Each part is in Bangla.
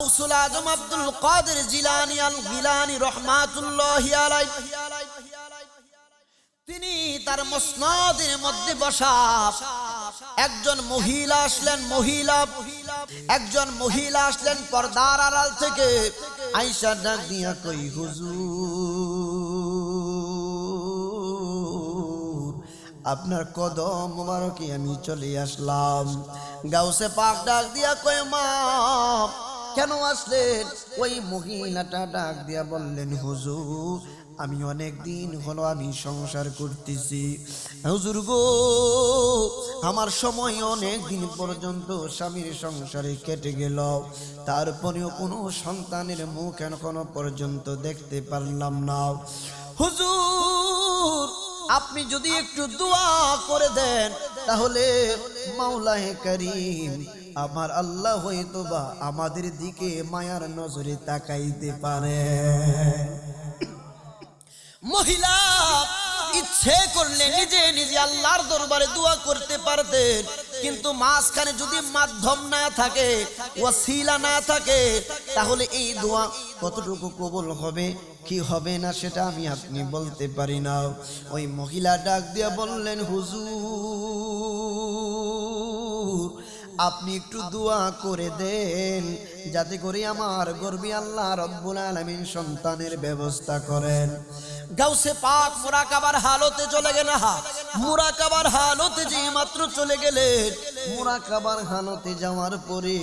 গাউসুল আজম আব্দুল কাদের জিলানী আল গিলানী রহমাতুল্লাহি আলাইহি তিনি তার মুসনাদের মধ্যে বসা একজন মহিলা আসলেন পর্দার আড়াল থেকে। আয়েশা ডাক দিয়া কই, হুজুর আপনার কদম মোবারকে আমি চলে আসলাম। গাউসে পাক ডাক দিয়া কই, মা কেন আসলেন? ওই মহিলাটা ডাক দিয়া বললেন, হুজুর আমি অনেক দিন হলো আমি সংসার করতেছি হুজুর গো, আমার সময় অনেক দিন পর্যন্ত স্বামীর সংসারে কেটে গেল, তারপরেও কোনো সন্তানের মুখ এখনো পর্যন্ত দেখতে পারলাম না। হুজুর আপনি যদি একটু দোয়া করে দেন তাহলে মাওলায়ে কারীম আমার আল্লাহ হয়তোবা আমাদের দিকে মায়ার নজরে তাকাইতে পারে। মহিলা ইচ্ছে করলে নিজে নিজে আল্লাহর দরবারে দোয়া করতে পারতেন, কিন্তু মাঝখানে যদি মাধ্যম না থাকে, ওয়াসিলা না থাকে, তাহলে এই দোয়া কতটুকু কবুল হবে কি হবে না সেটা আমি আপনি বলতে পারি না। ওই মহিলা ডাক দিয়া বললেন, হুজুর আপনি একটু দোয়া করে দেন যাতে করে আমার গর্বে আল্লাহ রব্বুল আলামিন সন্তানের ব্যবস্থা করেন। গাউসে পাক মুরাকাবার হালতে চলে গেলেন। মুরাকাবার হালতে যে মাত্র চলে গেলেন, মুরাকাবার হালতে যাওয়ার পরে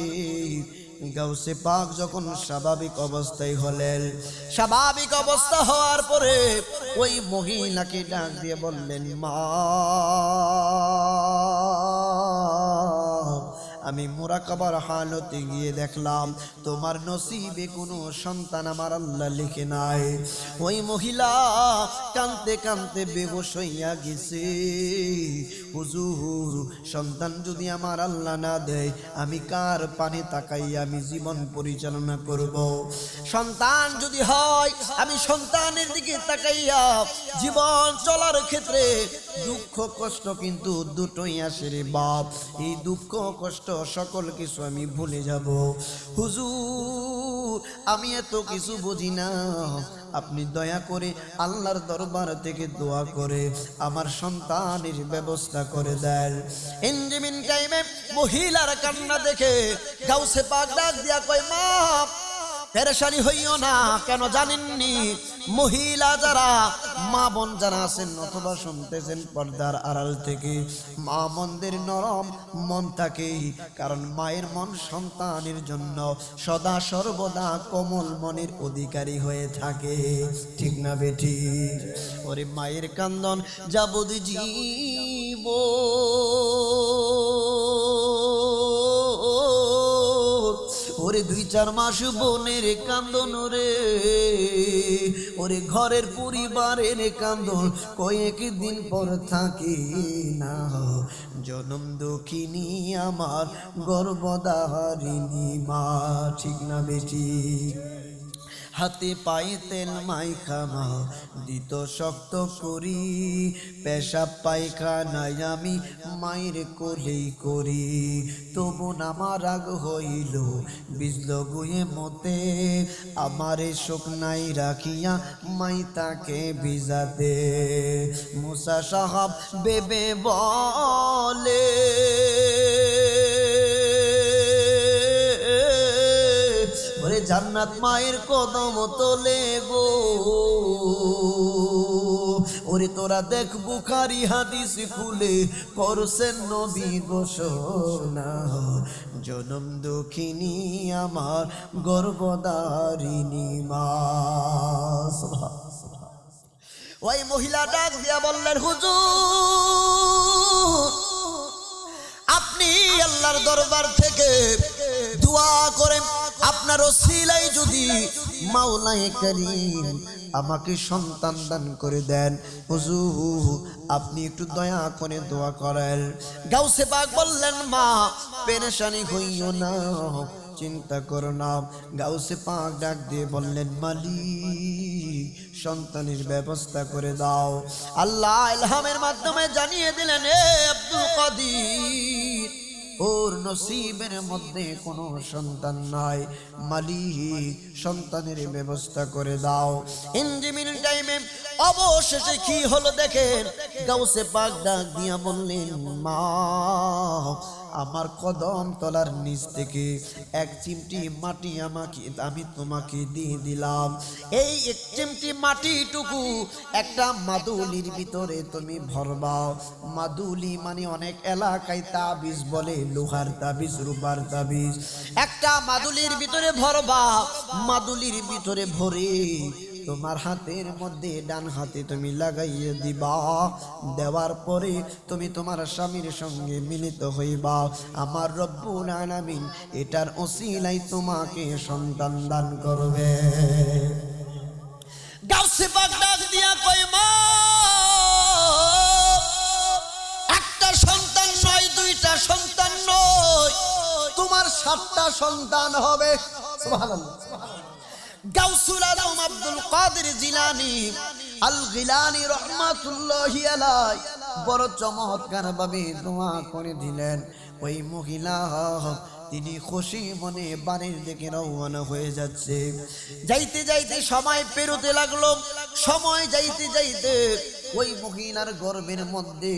গাউসে পাক যখন স্বাভাবিক অবস্থায় হলেন, স্বাভাবিক অবস্থা হওয়ার পরে ওই মহিলাকে ডাক দিয়ে বললেন, মা আমি মুরাকাবার হালতে গিয়ে দেখলাম তোমার নসিবে কোনো সন্তান আমার আল্লাহ লিখে নাই। ওই মহিলা কাঁদতে কাঁদতে বেহুশ হইয়া গেছে। হুজুর সন্তান যদি আমার আল্লাহ না দেয় আমি কার পানে তাকাইয়া আমি জীবন পরিচালনা করব? সন্তান যদি হয় আমি সন্তানের দিকে তাকাইয়া জীবন চলার ক্ষেত্রে দুঃখ কষ্ট কিন্তু দুটোই আসে রে বাপ। এই দুঃখ কষ্ট সকল কিছু আমি ভুলে যাব। হুজুর আমি এত কিছু বুঝি না, আপনি দয়া করে আল্লাহর দরবার থেকে দোয়া করে আমার সন্তানের ব্যবস্থা করে দেন। ইনজিমিন টাইমে মহিলার কান্না দেখে গাউসে পাক ডাক দিয়া কয়, মা পেরেশানি হইও না। কেন জানেননি, মহিলা যারা মা বোন যারা আছেন অথবা শুনতেছেন পর্দার আড়াল থেকে, মা বোনদের নরম মন থাকে, কারণ মায়ের মন সন্তানের জন্য সদা সর্বদা কোমল মনের অধিকারী হয়ে থাকে, ঠিক না বেটি? ওরে মায়ের কান্দন যাবদি জীব ওরে 2-4 মাস বোনের কান্দন রে, ওরে ঘরের পরিবারের কান্দন কয়েকদিন পর থাকে না। জনম দুঃখিনী আমার গর্ভধারিণী মা, ঠিক না বেটি? হাতে পায়ে তেল মাইখা মা দিত শক্ত করি, পেশাব পায়খানায় আমি মায়ের কোলেই করি, তবু আমার রাগ হইল বিজল গুয়ে মতে, আমারে শুকনাই রাখিয়া মাই তাকে ভিজাতে। মুসা সাহাব বেবে বলে, ওরে জান্নাত মায়ের কদম তলে গো, ওরে তোরা দেখ বুখারী হাদিস খুলে করছেন নবী ঘোষণা, জনম দুঃখিনী আমার গর্ভধারিণী মা। ওই মহিলা ডাক দিয়া বললেন, হুজুর আপনি আল্লাহর দরবার থেকে দোয়া করেন আপনার ওসিলায় যদি মাওলায়ে কারীম আমাকে সন্তান দান করে দেন। হুজুর আপনি একটু দয়া করে দোয়া করেন। গাউসে পাক বললেন, মা পেরেশানি হইও না, চিন্তা করো না। গাউসে পাক ডাক দিয়ে বললেন, মালিক সন্তানের ব্যবস্থা করে দাও। আল্লাহ ইলহামের মাধ্যমে জানিয়ে দিলেন, এ আব্দুল কাদির ওর নসিবের মধ্যে কোনো সন্তান নাই, মালিক সন্তানের ব্যবস্থা করে দাও। ইনজিমিন টাইমে অবশেষে কি হলো দেখেন, গাউসে পাক ডাক দিয়া বললেন, মা আমার কদম তলার নিচ থেকে এক চিমটি মাটি আমি তোমাকে দিয়ে দিলাম। এই এক চিমটি মাটিটুকু একটা মাদুলির ভিতরে তুমি ভরবা। মাদুলি মানে অনেক এলাকায় তাবিজ বলে, লোহার তাবিজ, রূপার তাবিজ। একটা মাদুলির ভিতরে ভরবা, মাদুলির ভিতরে ভরে তোমার হাতের মধ্যে ডান হাতে তুমি লাগাইয়ে দিবা। দেওয়ার পরে তুমি তোমার স্বামীর সঙ্গে মিলিত হইবা। আমার রব্বুল আলামিন এটার ওসিলায় তোমাকে সন্তান দান করবে। গাউসে পাক ডাক দিয়া কই, মা একটা সন্তান নয়, দুইটা সন্তান নয়, তোমার 7টা সন্তান হবে। সুবহানাল্লাহ। গাউসুল আজম আব্দুল কাদের জিলানী আল গিলানী রহমাতুল্লাহি আলাইহি বড় চমৎকার ভাবে দোয়া করে দিলেন। ওই মহিলা তিনি খুশি মনে বাড়ির দিকে রওনা হয়ে যাচ্ছে। যাইতে যাইতে সময় পেরোতে লাগলো। সময় যাইতে যাইতে ওই মহিলার গর্ভের মধ্যে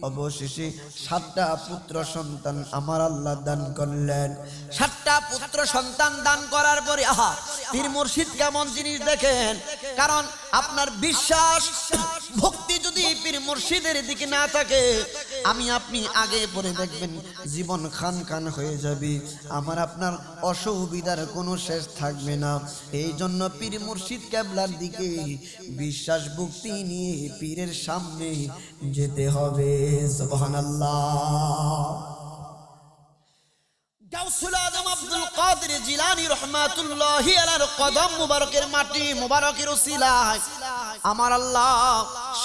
অবশেষে 7টা পুত্র সন্তান আমার আল্লাহ দান করলেন। 7টা পুত্র সন্তান দান করার পরে আহা, পীর মুর্শিদ কেমন জিনিস দেখেন। কারণ আপনার বিশ্বাস ভক্তি যদি পীর মুর্শিদের দিকে না থাকে, আমি আপনি আগে পরে দেখবেন জীবন খান খান হয়ে যাবে। আমার আপনার অসুবিধার কোনো শেষ থাকবে না। এই জন্য পীর মুর্শিদ কেবলার দিকে বিশ্বাস ভক্তি নিয়ে পীরের সামনে যেতে হবে। সুবহানাল্লাহ। গাউসুল আজম আব্দুল কাদের জিলানী রহমাতুল্লাহি আলাইহির কদম মুবারকের মাটি মুবারকের উসিলায় আমার আল্লাহ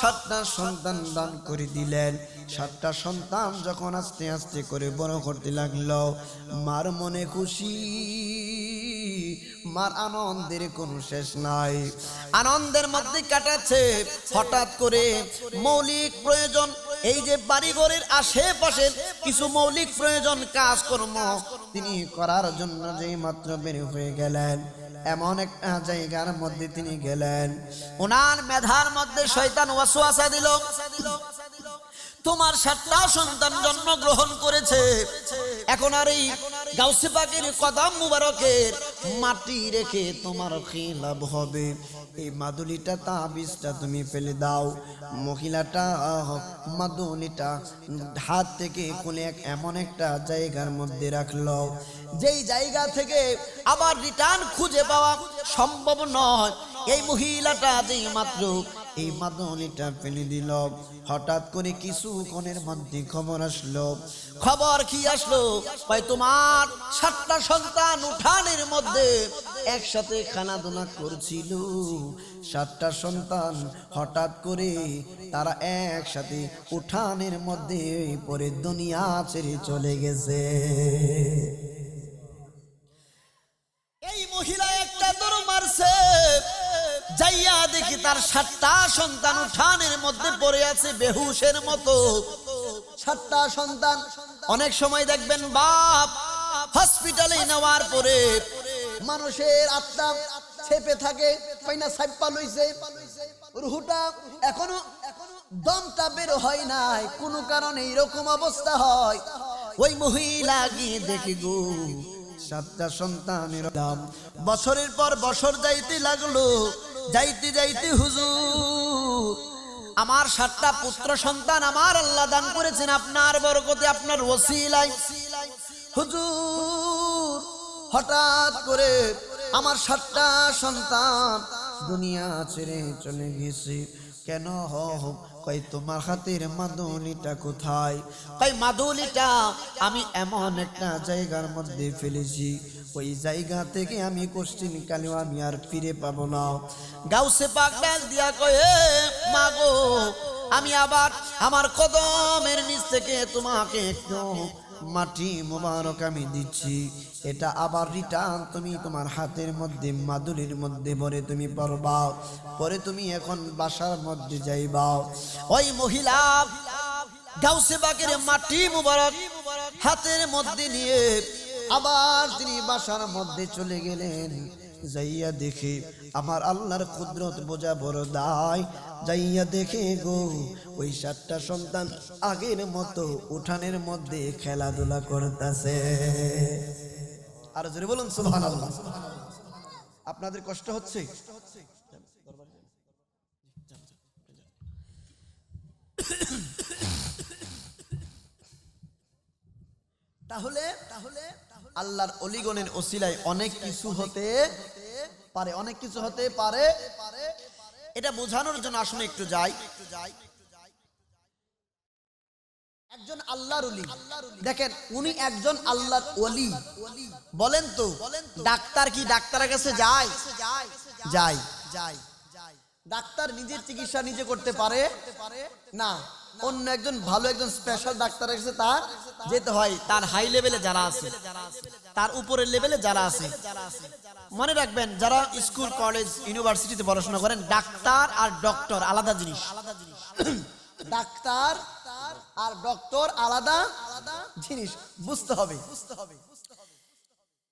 7টা সন্তান দান করে দিলেন। 7টা সন্তান যখন আস্তে আস্তে করে বড় করতে লাগলো, মার মনে খুশি, মার আনন্দের কোনো শেষ নাই। আনন্দের মধ্যে কাটাচ্ছে। হঠাৎ করে মৌলিক প্রয়োজন, এই যে বাড়িঘরের আশেপাশে কিছু মৌলিক প্রয়োজন কাজকর্ম তিনি করার জন্য যেই মাত্র বের হয়ে গেলেন, এমন একটা জায়গার মধ্যে তিনি গেলেন, ওনার মেধার মধ্যে শয়তান ওয়াসওয়াসা দিল, তোমার 7টা সন্তান জন্মগ্রহণ করেছে, এখন আর এই গাউসে পাকের কদম মুবারকের মাটি রেখে তোমার কি লাভ হবে? এই মাদুলিটা তাবিজটা তুমি ফেলে দাও। মহিলাটা মাদুলিটা হাত থেকে খুলে এমন একটা জায়গার মধ্যে রাখলো, যেই জায়গা থেকে আবার রিটার্ন খুঁজে পাওয়া সম্ভব নয়। এই মহিলাটা যেই মাত্র এই মাদুলিটা ফেলে দিল, হঠাৎ করে কিছুক্ষণের মধ্যে খবর আসলো। খবর কি আসলো? ভাই তোমার 7টা সন্তান উঠানের মধ্যে একসাথে খেলাধুলা করছিল। 7টা সন্তান হঠাৎ করে তারা একসাথে উঠানের মধ্যে পরে দুনিয়া ছেড়ে চলে গেছে। এই মহিলা একটা দৌড় মারছে, যাইয়া দেখি তার 7টা সন্তান উঠানের মধ্যে পড়ে আছে বেহুশের মতো। 7টা সন্তান। অনেক সময় দেখবেন বাপ হসপিটালে নেওয়ার পরে মানুষের আত্মা চেপে থাকে, পাইনা সাইপা লইছে, রুহুটা এখনো দমটা বের হয় নাই, কোনো কারণে এরকম অবস্থা হয়। ওই মহিলা গিয়ে দেখি গো 7টা সন্তানের দাম। বছরের পর বছর যাইতে লাগলো, যাইতে যাইতে হুজুর আমার 7টা পুত্র সন্তান আমার আল্লাহ দান করেছেন আপনার বরকতে, আপনার ওসিলায়। হুজুর হঠাৎ করে আমার 7টা সন্তান দুনিয়া ছেড়ে চলে গেছে। কেন কই তোমার হাতের মাদুলিটা কোথায়? কই মাদুলিটা আমি এমন একটা জায়গার মধ্যে ফেলেছি, ওই জায়গা থেকে আমি কোশ্চিন কালেও আমি আর ফিরে পাবো না। গাউসে পাক ডাক দিয়া কয়, মা গো, আমি আবার আমার কদমের নিচ থেকে তোমাকে একটু মাটি মোবারক আমি দিচ্ছি, এটা আবার রিটার্ন তুমি তোমার হাতের মধ্যে মাদুলির মধ্যে ভরে তুমি পরবা, পরে তুমি এখন বাসার মধ্যে যাইবা। ওই মহিলা গাউসে পাকের মাটি মোবারক হাতের মধ্যে নিয়ে আবার তিনি বাসার মধ্যে চলে গেলেন। যাইয়া দেখে আমার আল্লাহর কুদরত বোঝা বড় দায়। যাইয়া দেখে গো ওই 7টা সন্তান আগের মতো উঠানের মধ্যে খেলাধুলা করতেছে। আর জোরে বলুন সুবহানাল্লাহ। আপনাদের কষ্ট হচ্ছে? তাহলে আল্লাহর অলিগণের ওসিলায় অনেক কিছু হতে পারে, অনেক কিছু হতে পারে। এটা বোঝানোর জন্য আসলে একটু যাই। একজন আল্লাহর ওলি, দেখেন উনি একজন আল্লাহর ওলি। বলেন তো ডাক্তার কি ডাক্তারের কাছে যায়? যায়। ডাক্তার নিজের চিকিৎসা নিজে করতে পারে না, অন্য একজন ভালো একজন স্পেশাল ডাক্তারের কাছে তার যেতে হয়। তার হাই লেভেলে যারা আছে, তার উপরের লেভেলে যারা আছে। মনে রাখবেন, যারা স্কুল কলেজ ইউনিভার্সিটিতে পড়াশোনা করেন, ডাক্তার আর ডক্টর আলাদা জিনিস। ডাক্তার আর ডক্টর আলাদা জিনিস, বুঝতে হবে।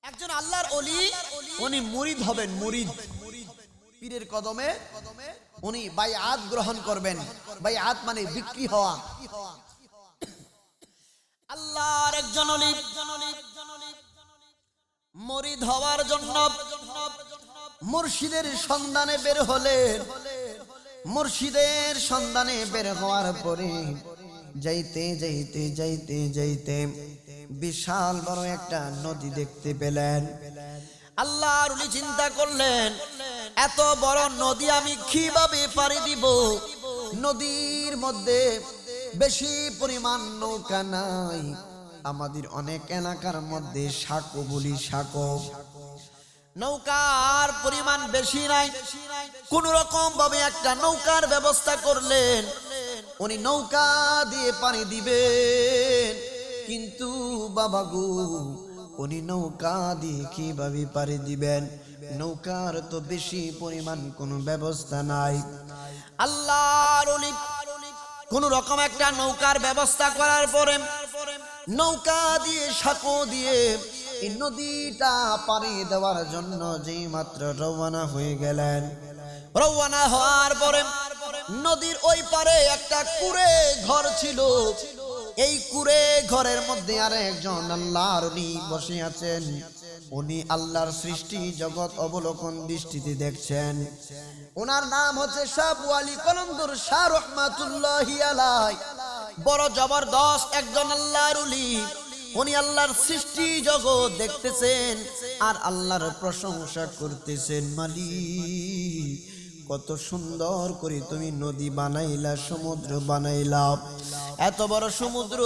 একজন আল্লাহর ওলি, উনি মুরিদ হবেন, মুরিদ। পীরের কদমে উনি বাইআত গ্রহণ করবেন। বাইআত মানে বিক্রি হওয়া। আল্লাহর একজন ওলি মুরিদ হওয়ার জন্য মুর্শিদের সন্ধানে বের হলেন। মুর্শিদের সন্ধানে বের হওয়ার পরে যাইতে যাইতে যাইতে যাইতে বিশাল বড় একটা নদী দেখতে পেলেন। আল্লাহর ওলি চিন্তা করলেন, এত বড় নদী আমি কিভাবে পাড়ি দিব? নদীর মধ্যে বেশি পরিমাণ নৌকা নাই। আমাদের অনেক এলাকার মধ্যে সাঁকো বলি, সাঁকো, নৌকার পরিমাণ বেশি নাই। কোন রকম ভাবে একটা নৌকার ব্যবস্থা করলেন। উনি নৌকা দিয়ে পানি দিবেন, কিন্তু বাবা গো উনি নৌকা দিয়ে কিভাবে পানি দিবেন? নৌকার তো বেশি পরিমাণ কোনো ব্যবস্থা নাই। আল্লাহর ওলি কোন রকম একটা নৌকার ব্যবস্থা করার পরে নৌকা দিয়ে সাঁকো দিয়ে এই নদীটা পাড়ি দেওয়ার জন্য যেই মাত্র রওনা হয়ে গেলেন। রওনা হওয়ার পরে নদীর ওই পারে একটা কুঁড়ে ঘর ছিল। এই কুঁড়ে ঘরের মধ্যে আর একজন আল্লাহর ওলি বসে আছেন। উনি আল্লাহর সৃষ্টি জগৎ অবলোকন দৃষ্টিতে দেখছেন। ওনার নাম হচ্ছে শাহ আবু আলী কলন্দর শাহ রহমাতুল্লাহি আলাইহি। বড় জবরদস্ত একজন আল্লাহর ওলি। উনি আল্লাহর সৃষ্টি জগৎ দেখতেছেন আর আল্লাহর প্রশংসা করতেছেন। মালিক, কত সুন্দর করে তুমি নদী বানাইলা, সমুদ্র বানাইলা। এত বড় সমুদ্র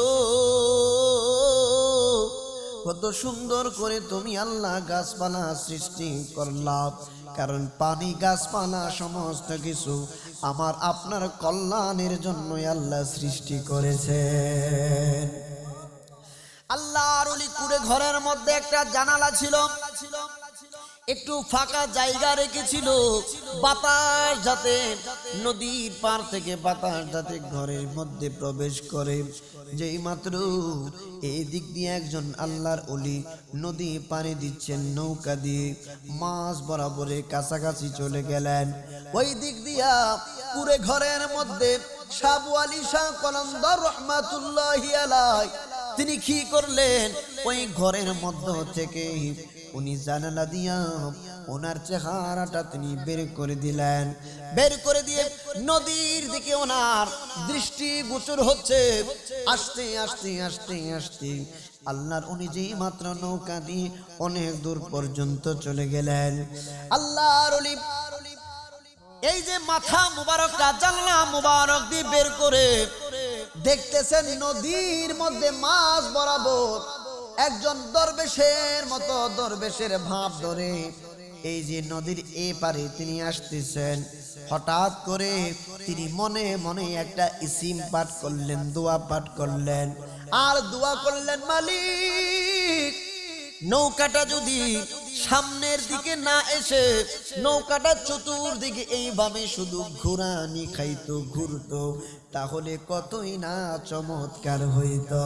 কত সুন্দর করে তুমি আল্লাহ গাছপালা সৃষ্টি করলা। কারণ পানি, গাছপালা সমস্ত কিছু আমার আপনার কল্যাণের জন্য আল্লাহ সৃষ্টি করেছেন। আল্লাহর ওলি কুঁড়ে ঘরের মধ্যে একটা জানালা ছিল, একটু ফাঁকা জায়গা রেখেছিল, বাতাস যাতে নদীর পার থেকে বাতাস যাতে ঘরের মধ্যে প্রবেশ করে। যেই মাত্র এই দিক দিয়ে একজন আল্লাহর ওলি নদী পানি দিচ্ছেন নৌকা দিয়ে, মাছ বরাবরের কাছাকাছি চলে গেলেন। ওই দিক দিয়া কুঁড়ে ঘরের মধ্যে শাহ আবু আলী শাহ কলন্দর রহমাতুল্লাহি আলাইহি তিনি কি করলেন? ওই ঘরের মধ্য থেকে উনি জানালা দিয়া ওনার চেহারাটা তিনি বের করে দিলেন। বের করে দিয়ে নদীর দিকে ওনার দৃষ্টি গোচর হচ্ছে। আস্তে আস্তে আস্তে আস্তে আল্লাহর উনি যেই মাত্র নৌকা দিয়ে অনেক দূর পর্যন্ত চলে গেলেন। আল্লাহর ওলি এই যে মাথা মুবারকটা জানলা মুবারক দিয়ে বের করে দেখতেছেন নদীর মধ্যে মাছ বরাবর একজন দরবেশের মতো, দরবেশের ভাব ধরে এই যে নদীর এ পারে তিনি আসতেছেন। হঠাৎ করে তিনি মনে মনে একটা ইসিম পাঠ করলেন, দোয়া পাঠ করলেন। আর দোয়া করলেন, মালিক নৌকাটা যদি সামনের দিকে না এসে নৌকাটা চতুর্দিকে এইভাবে শুধু ঘুরানি খাইতো, ঘুরতো, তাহলে কতই না চমৎকার হইতো।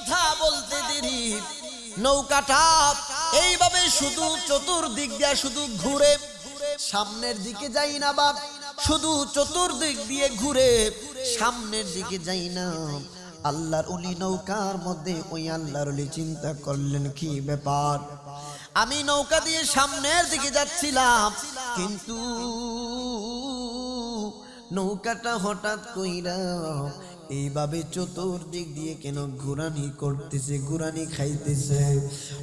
কথা বলতে দেরি নৌকাটা এইভাবে শুধু চতুর্দিক দিয়ে শুধু ঘুরে, সামনের দিকে যাই না বাপ, শুধু চতুর্দিক দিয়ে ঘুরে, সামনের দিকে যাই না। আল্লাহর ওলি নৌকার মধ্যে, ওই আল্লাহর ওলি চিন্তা করলেন কি ব্যাপার, আমি নৌকা দিয়ে সামনের দিকে যাচ্ছিলাম, কিন্তু নৌকাটা হঠাৎ কইরা এইভাবে চতুর্দিক দিয়ে কেন ঘুরানি করতেছে, ঘুরানি খাইতেছে।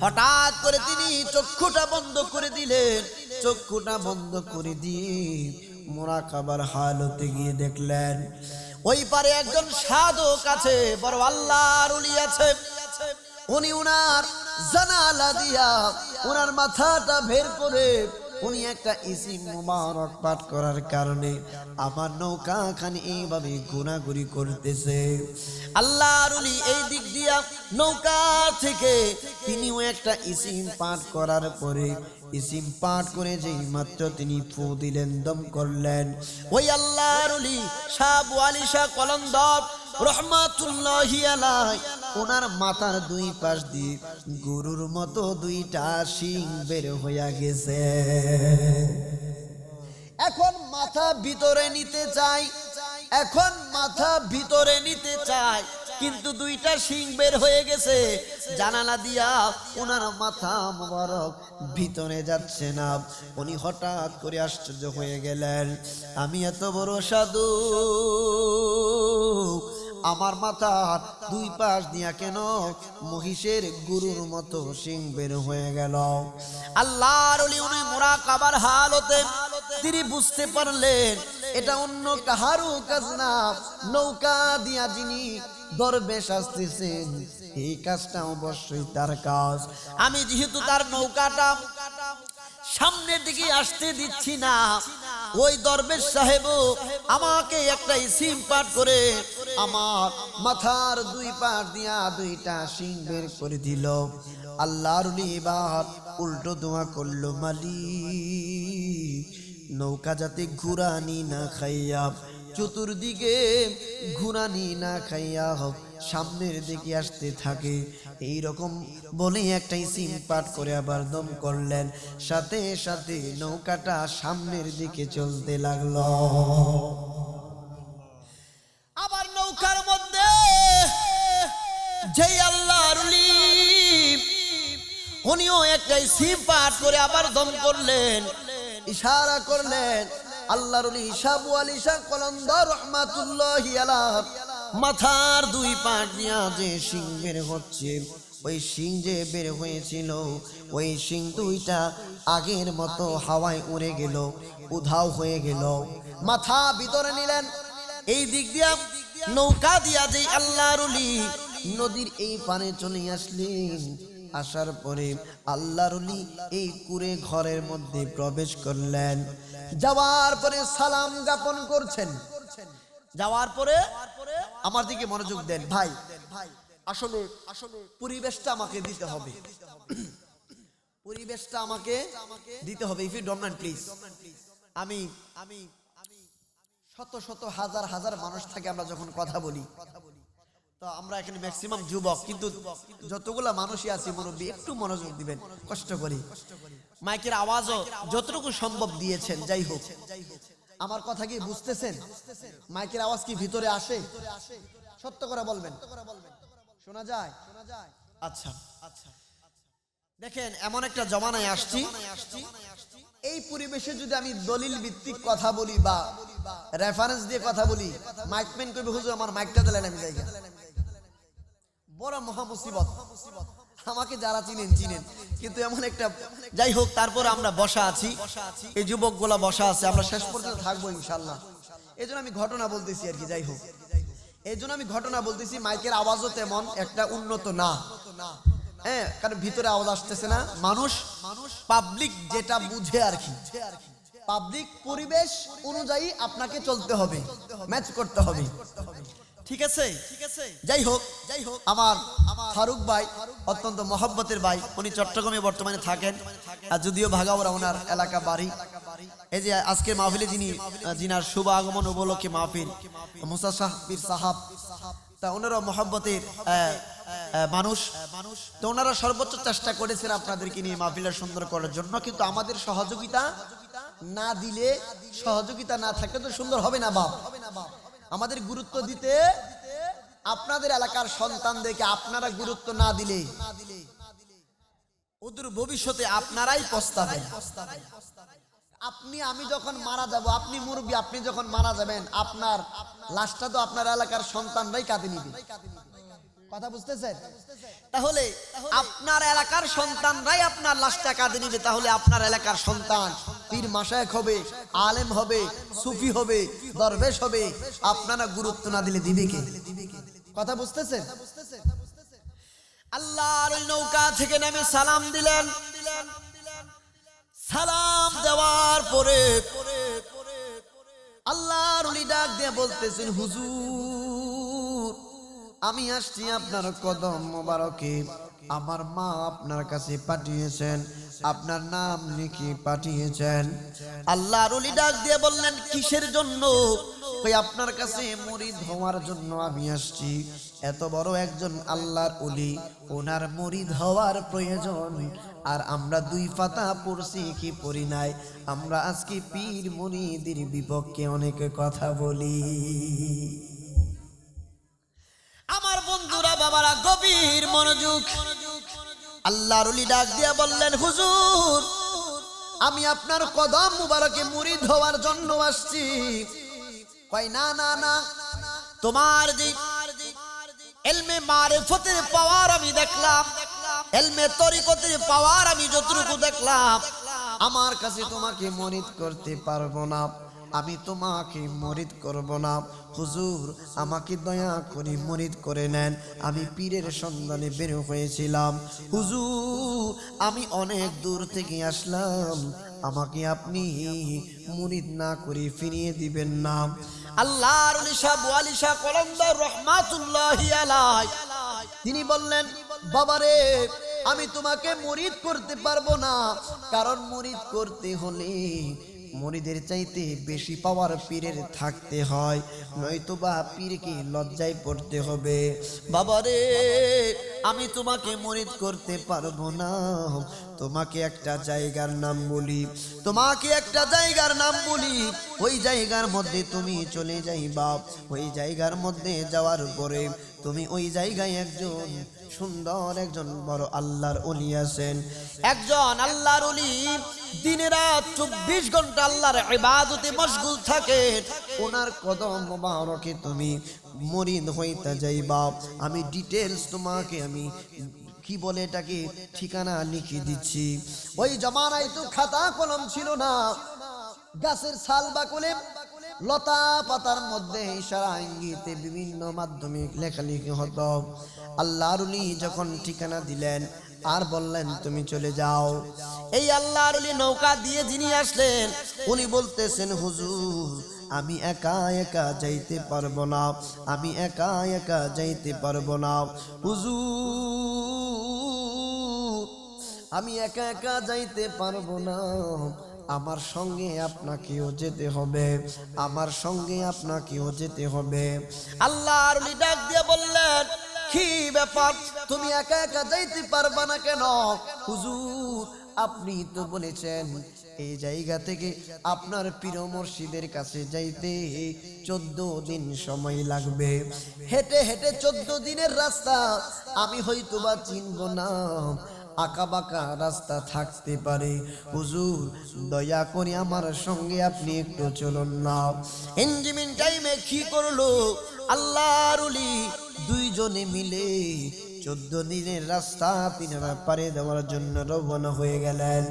হঠাৎ করে তিনি চক্ষুটা বন্ধ করে দিলেন, চক্ষুটা বন্ধ করে দিয়ে মুরাকাবার হালতে গিয়ে দেখলেন ওই পারে একজন সাধক আছে, বড় আল্লাহর ওলি আছে। উনি উনার জানালা দিয়া উনার মাথাটা বের করে উনি একটা ইসিম মুবারক পাঠ করার কারণে আমার নৌকা খানি এইভাবে ঘোরাঘুরি করতেছে। আল্লাহর ওলি এই দিক দিয়া নৌকা থেকে তিনিও একটা ইসিম পাঠ করার পরে, ইসিম পাঠ করে যেই মাত্র তিনি ফু দিলেন, দম করলেন, ওই আল্লাহর ওলি শাহ ওয়ালি শাহ কলন্দর রহমাতুল্লাহি আলাইহি ওনার মাথার দুই পাশ দিয়ে গরুর মতো দুইটা শিং বের হইয়া গেছে। এখন মাথা ভিতরে নিতে চাই, এখন মাথা ভিতরে নিতে চাই, কিন্তু দুইটা শিং বের হয়ে গেছে জানালা দিয়া, ওনার মাথা মোবারক ভিতরে যাচ্ছে না। উনি হঠাৎ করে আশ্চর্য হয়ে গেলেন, আমি এত বড় সাধু, আমার মাথার দুই পাশ দিয়া কেন মহিষের গরুর মতো শিং বের হয়ে গেল? আল্লাহর ওলি উনি মুরাকাবার হালতে তিনি বুঝতে পারলেন এটা অন্য কাহারও কাজ না, নৌকা দিয়া যিনি দরবেশ আসতেছেন এই কাজটা অবশ্যই তার কাজ। আমি যেহেতু তার নৌকাটা সামনের দিকে আসতে দিচ্ছি না, ওই দরবেশ সাহেব আমাকে একটা ইসিম পাঠ করে আমার মাথার দুই পাশ দিয়া দুইটা শিং বের করে দিল। আল্লাহর ওলি এবার উল্টো দোয়া করলো, মালিক নৌকা যাতে ঘুরানি না খাইয়া, চতুর্দিকে ঘুরানি না খাইয়া হোক, সামনের দিকে আসতে থাকে, এই রকম বলে একটা ইসিম পাঠ করে আবার দম করলেন, সাথে সাথে নৌকাটা সামনের দিকে চলতে লাগলো। আবার নৌকার মধ্যে যেই আল্লাহর ওলি উনিও একটা ইসিম পাঠ করে আবার দম করলেন, ইশারা করলেন। আল্লাহর ওলি শাহ ওয়ালি শাহ কলন্দর রহমাতুল্লাহি আলাইহি মাথার দুই পাশ দিয়া যে শিং বের হচ্ছে, ওই শিং যে বের হয়েছিল ওই শিং দুইটা আগের মতো হাওয়ায় উড়ে গেল, উধাও হয়ে গেল। মাথা ভিতরে নিলেন, এই দিক দিয়া নৌকা দিয়া যে আল্লাহর ওলি নদীর এই পানে চলে আসলেন, আসার পরে আল্লাহর ওলি এই কুঁড়ে ঘরের মধ্যে প্রবেশ করলেন। যাওয়ার পরে সালাম জ্ঞাপন করছেন। যাওয়ার পরে আমার দিকে মনোযোগ দেন ভাই, আসলে পরিবেশটা আমাকে দিতে হবে, পরিবেশটা আমাকে দিতে হবে। If you don't mind please, আমি শত শত হাজার হাজার মানুষ থাকে, আমরা যখন কথা বলি তো আমরা এখানে ম্যাক্সিমাম যুবক, কিন্তু যতগুলা মানুষই আছে মুরব্বী, একটু মনোযোগ দিবেন, কষ্ট করি। মাইকের আওয়াজও যতটুকু সম্ভব দিয়েছেন, যাই হোক আমার কথা কি বুঝতেছেন? মাইকের আওয়াজ কি ভিতরে আসে? সত্য করে বলবেন, শোনা যায়? আচ্ছা আচ্ছা, দেখেন এমন একটা জমানায় আসছি, এই পরিবেশে যদি আমি দলিল ভিত্তিক কথা বলি বা রেফারেন্স দিয়ে কথা বলি, মাইকম্যান কইবে হুজুর আমার মাইকটা দিলেন আমি জায়গা, বড় মহা মুসিবত। আমাকে যারা চিনেন চিনেন, কিন্তু এমন একটা, যাই হোক তারপর আমরা বসা আছি, এই যুবকগুলা বসা আছে, আমরা শেষ পর্যন্ত থাকবো ইনশাআল্লাহ। এই জন্য আমি ঘটনা বলতেছি আর কি, যাই হোক এই জন্য আমি ঘটনা বলতেছি। মাইকের আওয়াজও তেমন একটা উন্নত না, হ্যাঁ, কারণ ভিতরে আওয়াজ আসতেছে না। মানুষ পাবলিক যেটা বুঝে আর কি, পাবলিক পরিবেশ অনুযায়ী আপনাকে চলতে হবে, ম্যাচ করতে হবে, ঠিক আছে? যাই হোক আমার ফারুক ভাই অত্যন্ত মহব্বতের ভাই, উনি চট্টগ্রামে বর্তমানে থাকেন, আর যদিও ভাগাওরা ওনার এলাকা বাড়ি। এই যে আজকের মাহফিলে যিনার শুভ আগমন উপলক্ষে মাহফিল, মুসা শাহ পীর সাহাব, তা ওনারা মহব্বতের মানুষ, তো ওনারা সর্বোচ্চ চেষ্টা করেছেন আপনাদেরকে নিয়ে মাহফিলটা সুন্দর করার জন্য, কিন্তু আমাদের সহযোগিতা না দিলে, সহযোগিতা না থাকলে তো সুন্দর হবে না বাপ। আমাদের গুরুত্ব দিতে, আপনাদের এলাকার সন্তানদেরকে আপনারা গুরুত্ব না দিলে ওদের ভবিষ্যতে আপনারাই পস্তাবেন। আপনি আমি যখন মারা যাব, আপনি মুরব্বী, আপনি যখন মারা যাবেন, আপনার লাশটা তো আপনার এলাকার সন্তানরাই কাঁদে নিবে। কথা বুঝতেছেন? তাহলে আপনার এলাকার সন্তানরাই আপনার লাশটা কাঁদে নিবে। তাহলে আপনার এলাকার সন্তান পীর মাশায়েখ হবে, আলেম হবে, সুফি হবে, দরবেশ হবে, আপনারা গুরুত্ব না দিলে দিবে কে? কথা বুঝতেছেন? আল্লাহর ওই নৌকা থেকে নেমে সালাম দিলেন। সালাম দেওয়ার পরে আল্লাহর ওলি ডাক দিয়ে বলতেছেন, হুজুর আমি আসছি আপনার কদম মোবারকে, আমার মা আপনার কাছে পাঠিয়েছেন, আপনার নাম লিখে পাঠিয়েছেন। আল্লাহর ওলি ডাক দিয়ে বললেন, কিসের জন্য? ওই আপনার কাছে মুরিদ হওয়ার জন্য আমি আসছি। এত বড় একজন আল্লাহর ওলি, ওনার মুরিদ হওয়ার প্রয়োজন। আর আমরা দুই পাতা পড়ছি কি পড়ি নাই? আমরা আজকে পীর মুরিদের বিপক্ষে অনেক কথা বলি। আমার বন্ধুরা, বাবারা, গভীর মনোযোগ। আল্লাহর ওলি ডাক দিয়া বললেন, হুজুর আমি আপনার কদম মুবারকে মুরিদ হওয়ার জন্য আসছি। কয় না না না, তোমার যে ইলমে মারিফতের পাওয়ার আমি দেখলাম, ইলমে তরিকতের পাওয়ার আমি যতটুকু দেখলাম, আমার কাছে তোমাকে মুরিদ করতে পারবো না, আমি তোমাকে মুরিদ করব না। হুজুর আমাকে দয়া করে মুরিদ করে নেন। আমি পীরের সন্ধানে বের হয়েছিলাম, হুজুর আমি অনেক দূর থেকে আসলাম, আমাকে আপনি মুরিদ না করে ফিরিয়ে দিবেন না। আল্লাহর ওলি শাহ ওয়ালি শাহ কলন্দর রহমাতুল্লাহি আলাইহি তিনি বললেন, বাবারে আমি তোমাকে মুরিদ করতে পারবো না, কারণ মুরিদ করতে হলে মুরিদের চাইতে বেশি পাওয়ার পীরের থাকতে হয়, নয়তোবা পীরকে লজ্জায় পড়তে হবে। বাবারে আমি তোমাকে মুরিদ করতে পারবো না। তোমাকে একটা জায়গার নাম বলি, তোমাকে একটা জায়গার নাম বলি, ওই জায়গার মধ্যে তুমি চলে যাইবা। ওই জায়গার মধ্যে যাওয়ার পরে তুমি ওই জায়গায় একজন সুন্দর একজন বড় আল্লাহর ওলি আছেন। একজন আল্লাহর ওলি দিনে রাত 24 ঘন্টা আল্লাহর ইবাদতে মশগুল থাকে। ওনার কদম মোবারকে তুমি মুরিদ হইতে যাইবা। আমি ডিটেইলস তোমাকে আমি কি বলে এটাকে ঠিকানা লিখে দিচ্ছি। ওই জমানায় তো খাতা কলম ছিল না, গাছের ছাল বাকলে লতা পাতার মধ্যে ইশারা ইঙ্গিতে বিভিন্ন মাধ্যমে লেখালেখি হতো। আল্লাহর ওলি যখন ঠিকানা দিলেন আর বললেন তুমি চলে যাও, এই আল্লাহর ওলি নৌকা দিয়ে যিনি আসলেন উনি বলতেছেন, হুজুর আমি একা একা যাইতে পারবো না, আমি একা একা যাইতে পারবো না হুজুর, আমি একা একা যাইতে পারবো না, আমার সঙ্গে আপনাকেও যেতে হবে, আমার সঙ্গে আপনাকেও যেতে হবে। আল্লাহর ওলি ডাক দিয়ে বললেন, কি ব্যাপার তুমি একা একা যাইতে পারবা না কেন? হুজুর আপনি তো বলেছেন এই জায়গা থেকে আপনার পীর মুর্শিদের কাছে যাইতে 14 দিন সময় লাগবে। হেঁটে হেঁটে 14 দিনের রাস্তা আমি হয়তোবা চিনব না, আঁকা বাঁকা রাস্তা থাকতে পারে। হুজুর দয়া করে আমার সঙ্গে আপনি একটু চলুন না। ইঞ্জিমিন টাইমে কি করলো আল্লাহর ওলি দুইজনে মিলে 14 দিনের রাস্তা তিনারা পারে দেওয়ার জন্য রওনা হয়ে গেলেন।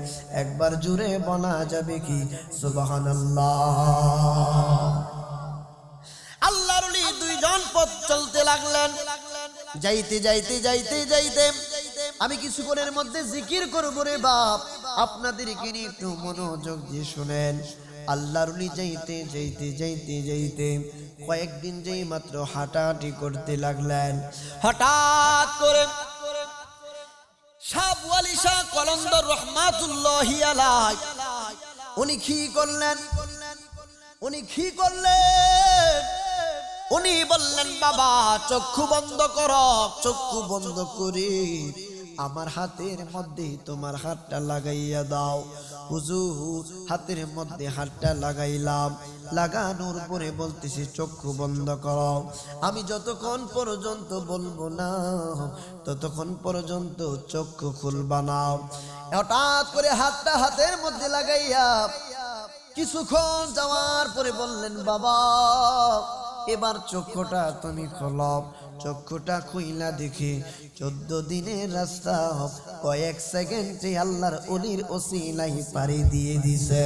একবার জুড়ে বলা যাবে কি সুবহানাল্লাহ। আল্লাহর ওলি দুইজন পথ চলতে লাগলেন। যাইতে যাইতে যাইতে যাইতে আমি কিছুক্ষণের মধ্যে জিকির করব রে বাপ, আপনাদেরকে নিয়ে একটু মনোযোগ দিয়ে শুনেন। আল্লাহর ওলি যাইতে যাইতে যাইতে যাইতে কয়েকদিন যেই মাত্র হাঁটাহাঁটি করতে লাগলেন, হঠাৎ করে শাহ ওয়ালি শাহ কলন্দর রহমাতুল্লাহি আলাইহি উনি কি করলেন, উনি কি করলেন, উনি বললেন বাবা চক্ষু বন্ধ করো। চক্ষু বন্ধ করে আমার হাতের মধ্যে তোমার হাতটা লাগাইয়া দাও। হুজুর হাতের মধ্যে হাতটা লাগাইলাম, লাগানোর পরে বলতেছি চক্ষু বন্ধ করো। আমি যতক্ষণ পর্যন্ত বলবো না ততক্ষণ পর্যন্ত চক্ষু খুলবা না। হঠাৎ করে হাতটা হাতের মধ্যে লাগাইয়া কিছুক্ষণ যাওয়ার পরে বললেন বাবা এবার চক্ষুটা তুমি খোলো। চক্ষুটা খুইলা দেখি 14 দিনের রাস্তা কয়েক সেকেন্ডে আল্লাহর ওলির ওসিলাই পাড়ি দিয়ে দিছে।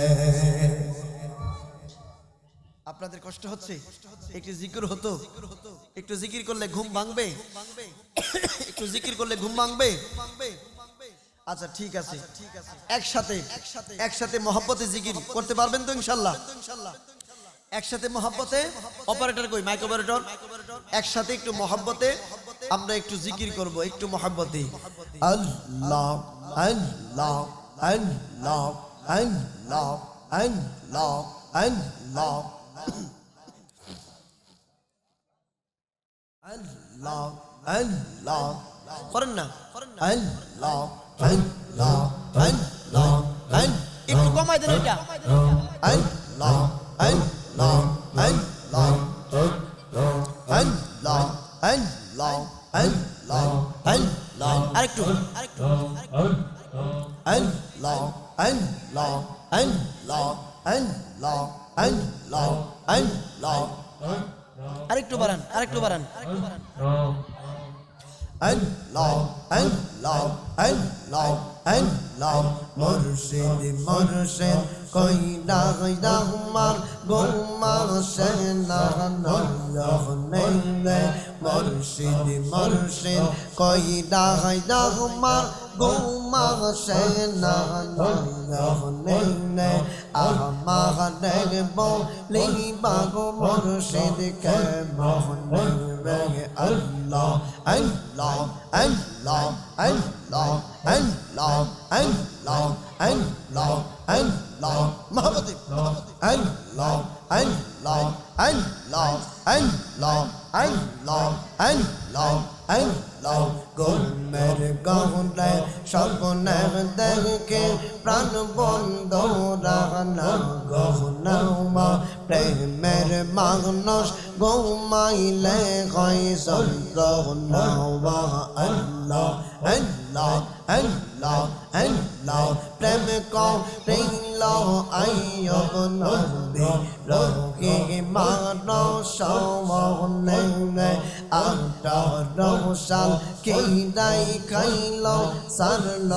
আপনাদের কষ্ট হচ্ছে? একটু জিকির হতো, একটু জিকির করলে ঘুম ভাঙবে, একটু জিকির করলে ঘুম ভাঙবে। আচ্ছা ঠিক আছে, একসাথে মহব্বতে জিকির করতে পারবেন তো ইনশাল্লাহ? একসাথে মহব্বতে, অপারেটর কই, মাইক অপারেটর, একসাথে একটু মহব্বতে আমরা একটু জিকির করব, একটু মহব্বতে। আল্লাহ আল্লাহ আল্লাহ আল্লাহ আল্লাহ আল্লাহ আল্লাহ আল্লাহ করেন না, আল্লাহ আল্লাহ আল্লাহ একটু কমাই দেন এটা। আল্লাহ আল্লাহ আল্লাহ আল্লাহ আল্লাহ আল্লাহ আল্লাহ আরেকটু আল্লাহ আল্লাহ আল্লাহ আল্লাহ আল্লাহ আল্লাহ আরেকটু বাড়ান, আরেকটু বাড়ান। আল্লাহ আল্লাহ আল্লাহ আল্লাহ মুর্শিদ মুর্শিদ কইনা কইনা আমার গোমা সেনা নয়নে। মুর্শিদ মুর্শিদ কইনা কইনা আমার গোমা সেনা নয়নে। আমার বলিবা গো মুর্শিদ কে মোহনে। আল্লাহ আল্লাহ আল্লাহ আল্লাহ আল্লাহ আল্লাহ আল্লাহ আল্লাহ মহব্বতে আল্লাহ আল্লাহ আল্লাহ আল্লাহ আল্লাহ আল্লাহ আল্লাহ গোমের গহনে স্বপ্নে দেখে প্রাণ বন্ধ রানা গহনা প্রেমের মানুষ ঘুমাইলে হয় যন্ত্রণা। আল্লাহ আল্লাহ আল্লাহ আল্লাহ প্রেম করিল আইয়ব নবী রোগী মানুষ মনে। 18 সাল কেদাই খাইল সারল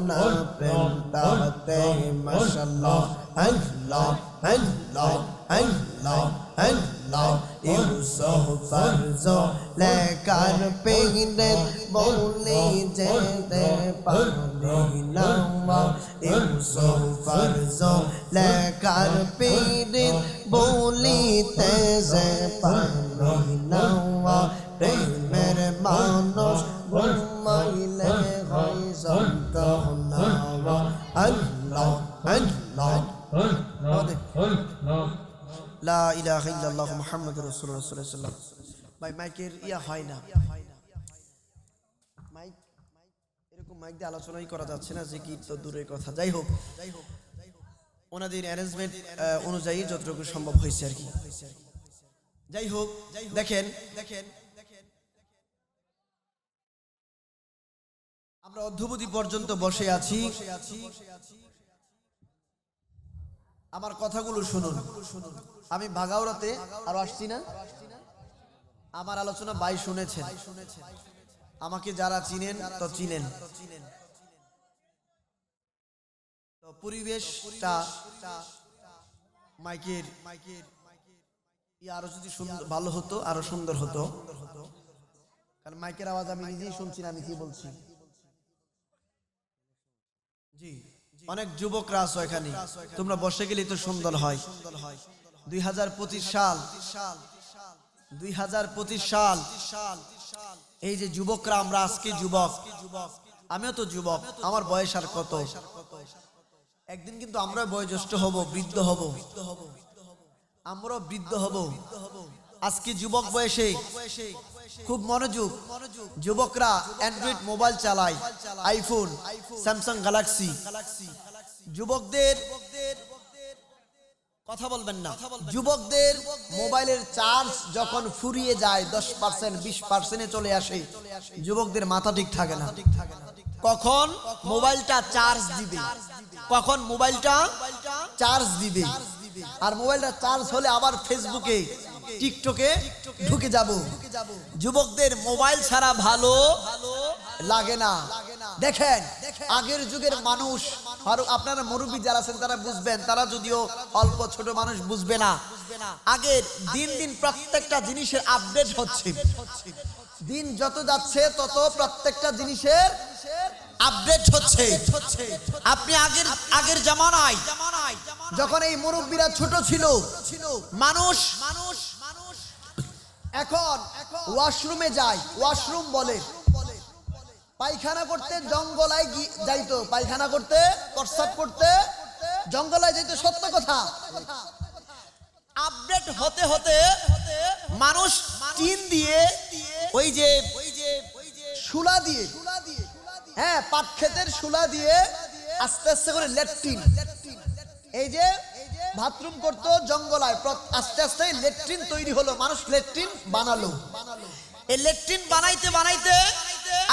না প্রেমটাতে মাশাআল্লাহ। আল্লাহ আল্লাহ আল্লাহ আল্লাহ ইউসুফ ফরজ লেকার পেগনে বলে যেতে পারি না। ইউসুফ ফরজ লেকার পেগনে বলিতে যে পারি না। প্রেমের মানুষ ঘুমাইলে হয় যন্ত্রণা। আল্লাহ আল্লাহ লা ইলাহা ইল্লাল্লাহ মুহাম্মাদুর রাসূলুল্লাহ সাল্লাল্লাহু আলাইহি ওয়াসাল্লাম। ভাই মাইকের হয় না, মাইক এরকম মাইক দিয়ে আলোচনাই করা যাচ্ছে না, জিকির তো দূরের কথা। যাই হোক ওনাদের অ্যারেঞ্জমেন্ট অনুযায়ী যতটুকু সম্ভব হয়েছে আর কি। যাই হোক দেখেন আমরা অদ্ভুতি পর্যন্ত বসে আছি। আমার কথাগুলো শুনুন। আমি ভাগাউরাতে আরো আসছি না, আমার আলোচনা ভাই শুনেছেন। আমাকে যারা চিনেন তো চিনেন। তো পরিবেশটা মাইকের আরো যদি ভালো হতো আরো সুন্দর হতো, কারণ মাইকের আওয়াজ আমি নিজেই শুনছি না আমি কি বলছি। জি অনেক যুবকরা আছো এখানে, তোমরা বসে গেলে তো সুন্দর হয়। 2025 সাল এই যে যুবকরা আমরা আজকে যুবক, আমিও তো যুবক, আমার বয়স আর কত। একদিন কিন্তু আমরা বয়োজ্যেষ্ঠ হব, বৃদ্ধ হব, আমরাও বৃদ্ধ হব। আজকে যুবক বয়সে খুব মনোযোগ, যুবকরা অ্যান্ড্রয়েড মোবাইল চালায়, আইফোন, স্যামসাং গ্যালাক্সি। যুবকদের কথা বলবেন না, যুবকদের মোবাইলের চার্জ যখন ফুরিয়ে যায় 10% 20% চলে আসে, যুবকদের মাথা ঠিক থাকে না কখন মোবাইলটা চার্জ দিবে, কখন মোবাইলটা চার্জ দিবে। আর মোবাইলটা চার্জ হলে আবার ফেসবুকে টিকটকে ঢুকে যাব। যুবকদের মোবাইল ছাড়া ভালো লাগে না। দেখেন আগের যুগের মানুষ, আর আপনারা মুরব্বী যারা আছেন তারা বুঝবেন, তারা যদিও অল্প ছোট মানুষ বুঝবে না। আগের দিন দিন প্রত্যেকটা জিনিসের আপডেট হচ্ছে, দিন যত যাচ্ছে তত প্রত্যেকটা জিনিসের আপডেট হচ্ছে। আপনি আগের জামানায় যখন এই মুরব্বীরা ছোট ছিল, মানুষ এখন ওয়াশরুমে যায়, ওয়াশরুম বলে, পায়খানা করতে জঙ্গলায় যাইতো, পায়খানা করতে প্রস্রাব করতে জঙ্গলায় যাইতো, সত্য কথা। আপডেট হতে হতে মানুষ টিন দিয়ে, ওই যে শুলা দিয়ে, হ্যাঁ পাট ক্ষেতের শুলা দিয়ে আস্তে আস্তে করে ল্যাট্রিন, এই যে বাথরুম করতো জঙ্গলায়, আস্তে আস্তে ল্যাট্রিন তৈরি হলো, মানুষ ল্যাট্রিন বানালো। এই ল্যাট্রিন বানাইতে বানাইতে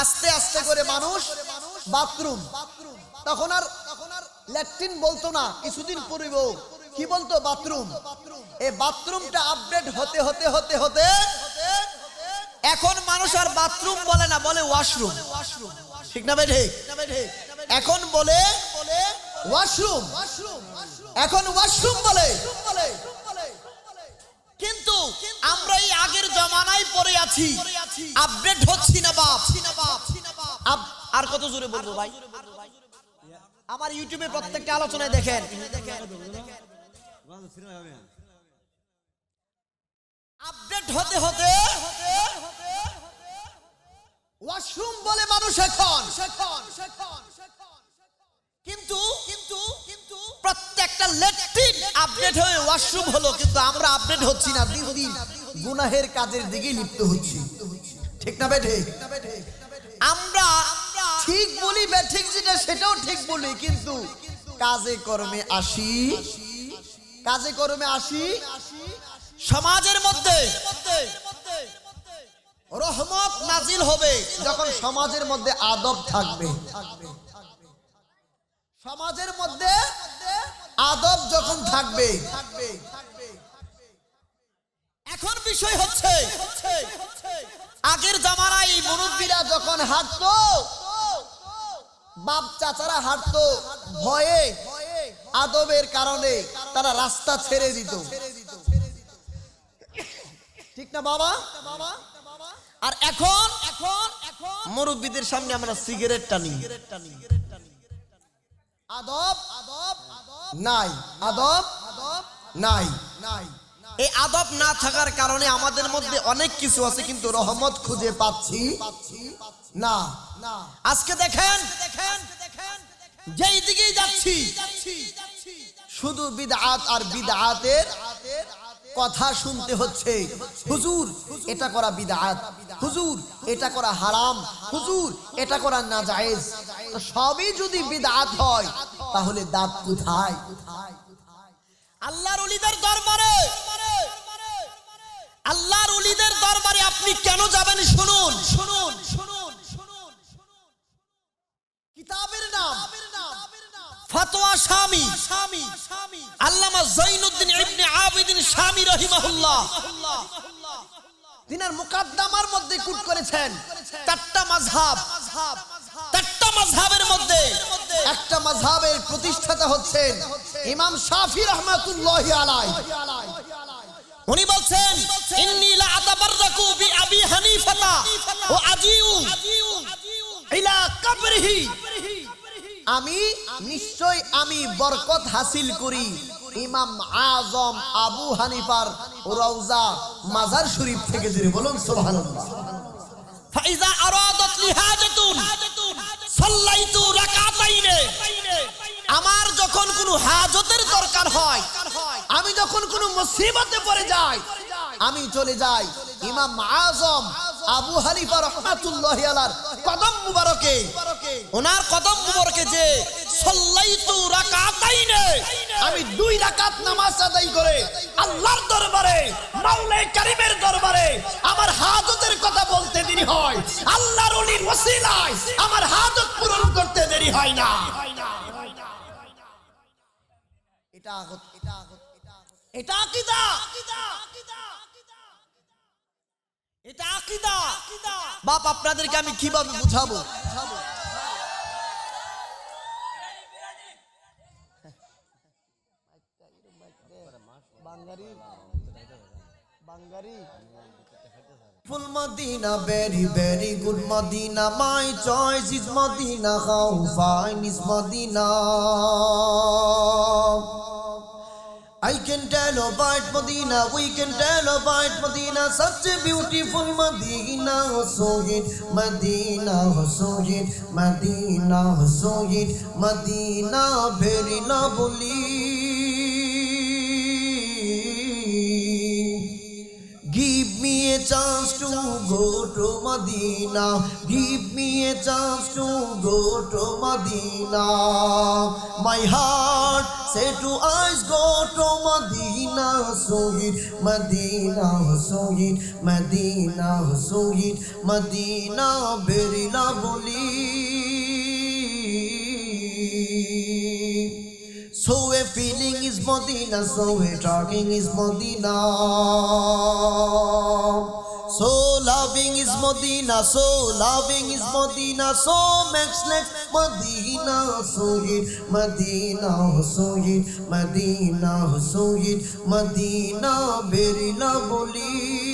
আস্তে আস্তে করে মানুষ বাথরুম, তখন আর ল্যাট্রিন বলতো না, কিছুদিন পূর্ব কি বলতো? বাথরুম। এই বাথরুমটা আপডেট হতে হতে হতে হতে এখন মানুষ আর বাথরুম বলে না, বলে ওয়াশরুম। ঠিক না ভাই? এখন বলে ওয়াশরুম, এখন ওয়াশরুম বলে। কিন্তু আমরা এই আগের জমানায় পড়ে আছি, আপডেট হচ্ছি না বাপ। আর কত জোরে বলবো ভাই? আমার ইউটিউবে প্রত্যেকটা আলোচনায় দেখেন, আপডেট হতে হতে ওয়াশরুম বলে মানুষ এখন। কিন্তু প্রত্যেকটা ল্যাট্রিন আপডেট হয়ে ওয়াশরুম হলো, কিন্তু আমরা আপডেট হচ্ছি না, দিন দিন গুনাহের কাজের দিকে লিপ্ত হচ্ছি। ঠিক না বেঠে? আমরা ঠিক বলি, ঠিক যেটা সেটাও ঠিক বলি, কিন্তু কাজে কর্মে আসি, কাজে কর্মে আসি। সমাজের মধ্যে রহমত নাজিল হবে যখন সমাজের মধ্যে আদব থাকবে, সমাজের মধ্যে আদব যখন থাকবে। এখন বিষয় হচ্ছে, আগের জামানায় মুরব্বীরা যখন হাঁটতো, বাপ চাচারা হাঁটতো, ভয়ে আদবের কারণে তারা রাস্তা ছেড়ে দিত। ঠিক না বাবা? আর এখন মুরব্বীদের সামনে আমরা সিগারেট টানি, আদব নাই, আদব নাই। এই আদব না থাকার কারণে আমাদের মধ্যে অনেক কিছু আছে, কিন্তু রহমত খুঁজে পাচ্ছি না। আজকে দেখেন যেই দিকেই যাচ্ছি শুধু বিদআত আর বিদআতের কথা শুনতে হচ্ছে। হুজুর এটা করা বিদআত, হুজুর এটা করা হারাম, হুজুর এটা করা নাজায়েজ। তো সবই যদি বিদআত হয় তাহলে দাঁত কোথায়? আল্লাহর ওলিদের দরবারে, আল্লাহর ওলিদের দরবারে আপনি কেন যাবেন? শুনুন শুনুন শুনুন, কিতাবের নাম ফতোয়া শামী, আল্লামা জৈনুদ্দিন ইবনে আবিদিন শামী রাহিমাহুল্লাহ। তিনার মুকাদ্দামার মধ্যে কুট করেছেন চারটা মাযহাব, চারটা মাযহাবের মধ্যে একটা মাযহাবের প্রতিষ্ঠাতা হচ্ছেন ইমাম শাফি রাহমাতুল্লাহি আলাইহি। উনি বলছেন ইন্নী লা আতাবাররাকু বি আবি হানিফাতা ওয়া আজিউ ইলা কবরিহি, আমি নিশ্চয় আমি বরকত হাসিল করি ইমাম আজম আবু হানিফার রওজা মাজার শরীফ থেকে। জোরে বলুন সুবহানাল্লাহ। ফাইজা আরাদাত লিহাজাতুন সাল্লাইতু রাকাতাইনে, আমার যখন কোনো হাজতের দরকার হয়, আমি যখন কোনো মুসিবতে পড়ে যাই, আমি চলে যাই ইমাম আজম আবু হানিফা রাহমাতুল্লাহি আলাইহির কদম মুবারকে, ওনার কদম মুবারকে যে সাল্লাইতু রাকাতাইনে, আমি 2 রাকাত নামাজ আদায় করে আল্লাহর দরবারে মাওলাই কারীমের দরবারে আমার হাজতের কথা বলতে দেরি হয়, আল্লাহর ওলির ওসিলায় আমার হাজত পূরণ করতে দেরি হয় না। এটা আকীদা, এটা আকীদা। বাপ আপনাদেরকে আমি কিভাবে বুঝাবো? Full Medina, very, very good Medina. My choice is Medina. How fine is Medina? I can tell about Medina. We can tell about Medina. Such a beautiful Medina. So it, Medina, so it, Medina, so it, Medina, very lovely. Give me a chance to go to Medina. Give me a chance to go to Medina. My heart say to eyes, go to Medina. So it, Medina, so it, Medina, so it, Medina, very lovely. So a feeling is Medina, so a talking is Medina. So loving is Medina, so loving is Medina. So makes next Medina, so it, Medina, so it, Medina, so it, Medina, very lovely.